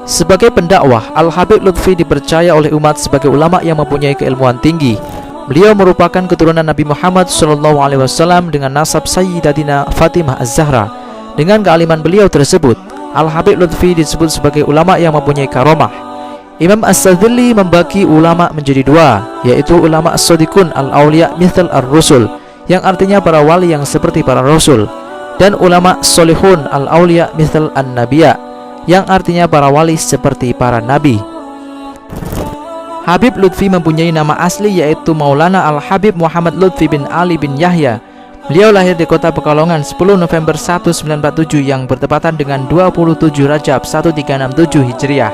Sebagai pendakwah, Al-Habib Lutfi dipercaya oleh umat sebagai ulama yang mempunyai keilmuan tinggi. Beliau merupakan keturunan Nabi Muhammad SAW dengan nasab Sayyidatina Fatimah Az-Zahra. Dengan kealiman beliau tersebut, Al-Habib Lutfi disebut sebagai ulama yang mempunyai karomah. Imam As-Sadzili membagi ulama menjadi dua, yaitu ulama as-sadiqun al-awliya mithl ar-rusul, yang artinya para wali yang seperti para rasul, dan ulama solihun al-awliya mithl an-nabiya, yang artinya para wali seperti para nabi. Habib Lutfi mempunyai nama asli yaitu Maulana Al-Habib Muhammad Lutfi bin Ali bin Yahya. Beliau lahir di kota Pekalongan 10 November 1947 yang bertepatan dengan 27 Rajab 1367 Hijriah.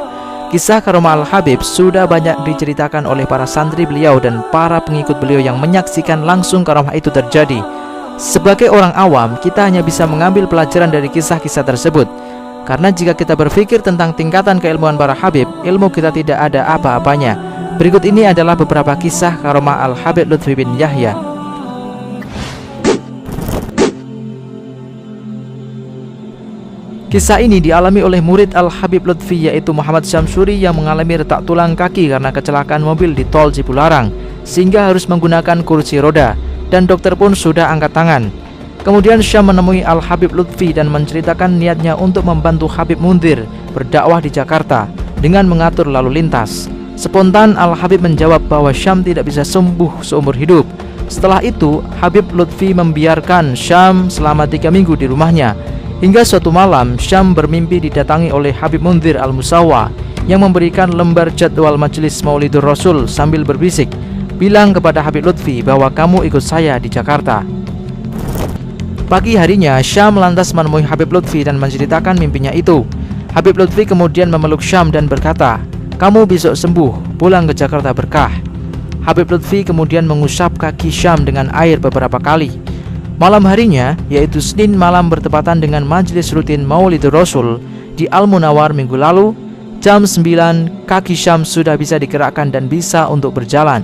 Kisah karomah Al-Habib sudah banyak diceritakan oleh para santri beliau dan para pengikut beliau yang menyaksikan langsung karomah itu terjadi. Sebagai orang awam, kita hanya bisa mengambil pelajaran dari kisah-kisah tersebut. Karena jika kita berpikir tentang tingkatan keilmuan para Habib, ilmu kita tidak ada apa-apanya. Berikut ini adalah beberapa kisah karomah Al-Habib Lutfi bin Yahya. Kisah ini dialami oleh murid Al-Habib Lutfi yaitu Muhammad Syamsuri yang mengalami retak tulang kaki karena kecelakaan mobil di tol Cipularang, sehingga harus menggunakan kursi roda, dan dokter pun sudah angkat tangan. Kemudian Syam menemui Al-Habib Lutfi dan menceritakan niatnya untuk membantu Habib Munzir berdakwah di Jakarta dengan mengatur lalu lintas. Spontan Al-Habib menjawab bahwa Syam tidak bisa sembuh seumur hidup. Setelah itu, Habib Lutfi membiarkan Syam selama 3 minggu di rumahnya. Hingga suatu malam, Syam bermimpi didatangi oleh Habib Munzir Al-Musawwa yang memberikan lembar jadwal majelis Maulidur Rasul sambil berbisik, "Bilang kepada Habib Lutfi bahwa kamu ikut saya di Jakarta." Pagi harinya, Syam lantas menemui Habib Lutfi dan menceritakan mimpinya itu. Habib Lutfi kemudian memeluk Syam dan berkata, "Kamu besok sembuh, pulang ke Jakarta berkah." Habib Lutfi kemudian mengusap kaki Syam dengan air beberapa kali. Malam harinya, yaitu Senin malam bertepatan dengan majelis rutin Maulidur Rasul di Al-Munawwar minggu lalu, jam 9 kaki Syam sudah bisa digerakkan dan bisa untuk berjalan.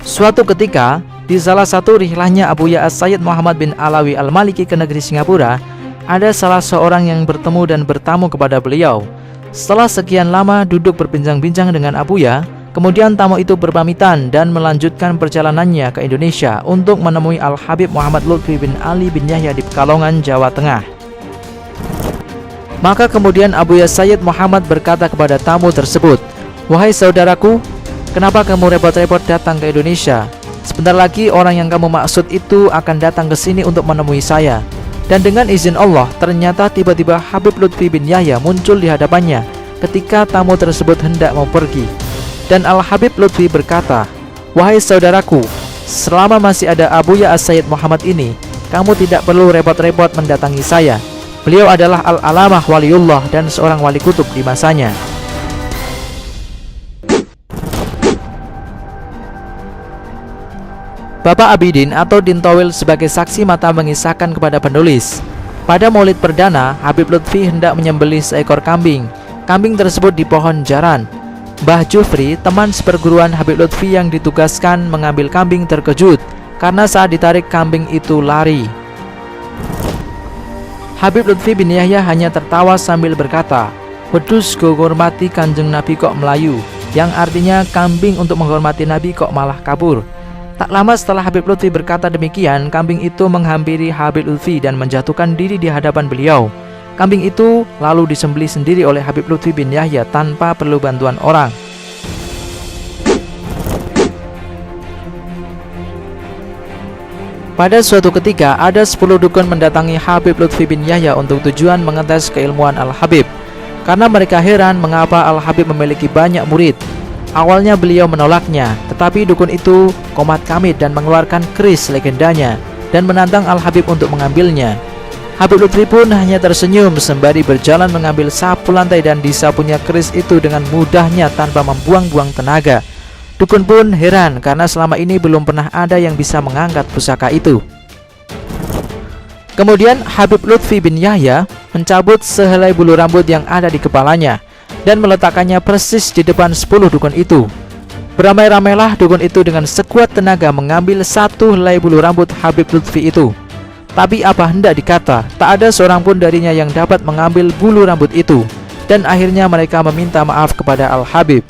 Suatu ketika, di salah satu rihlahnya Abuya As-Sayyid Muhammad bin Alawi Al-Maliki ke negeri Singapura, ada salah seorang yang bertemu dan bertamu kepada beliau. Setelah sekian lama duduk berbincang-bincang dengan Abuya, kemudian tamu itu berpamitan dan melanjutkan perjalanannya ke Indonesia untuk menemui Al-Habib Muhammad Lutfi bin Ali bin Yahya di Pekalongan, Jawa Tengah. Maka kemudian Abuya Sayyid Muhammad berkata kepada tamu tersebut, "Wahai saudaraku, kenapa kamu repot-repot datang ke Indonesia? Sebentar lagi orang yang kamu maksud itu akan datang ke sini untuk menemui saya." Dan dengan izin Allah, ternyata tiba-tiba Habib Lutfi bin Yahya muncul di hadapannya ketika tamu tersebut hendak mau pergi. Dan Al-Habib Lutfi berkata, "Wahai saudaraku, selama masih ada Abuya As-Sayyid Muhammad ini, kamu tidak perlu repot-repot mendatangi saya. Beliau adalah Al-Alamah Waliullah dan seorang wali kutub di masanya." Bapak Abidin atau Dintowil sebagai saksi mata mengisahkan kepada penulis, pada maulid perdana, Habib Lutfi hendak menyembelih seekor kambing. Kambing tersebut di pohon jaran. Mbah Jufri, teman seperguruan Habib Lutfi yang ditugaskan mengambil kambing, terkejut karena saat ditarik kambing itu lari. Habib Lutfi bin Yahya hanya tertawa sambil berkata, "Wedus go ngormati Kanjeng Nabi kok melayu," yang artinya kambing untuk menghormati Nabi kok malah kabur. Tak lama setelah Habib Lutfi berkata demikian, kambing itu menghampiri Habib Lutfi dan menjatuhkan diri di hadapan beliau. Kambing itu lalu disembelih sendiri oleh Habib Lutfi bin Yahya tanpa perlu bantuan orang. Pada suatu ketika, ada 10 dukun mendatangi Habib Lutfi bin Yahya untuk tujuan mengetes keilmuan Al-Habib. Karena mereka heran mengapa Al-Habib memiliki banyak murid. Awalnya beliau menolaknya, tetapi dukun itu komat kamit dan mengeluarkan keris legendanya dan menantang Al-Habib untuk mengambilnya. Habib Lutfi pun hanya tersenyum sembari berjalan mengambil sapu lantai dan disapunya keris itu dengan mudahnya tanpa membuang-buang tenaga. Dukun pun heran karena selama ini belum pernah ada yang bisa mengangkat pusaka itu. Kemudian Habib Lutfi bin Yahya mencabut sehelai bulu rambut yang ada di kepalanya dan meletakkannya persis di depan 10 dukun itu. Beramai-ramailah dukun itu dengan sekuat tenaga mengambil 1 helai bulu rambut Habib Lutfi itu. Tapi apa hendak dikata, tak ada seorang pun darinya yang dapat mengambil bulu rambut itu. Dan akhirnya mereka meminta maaf kepada Al-Habib.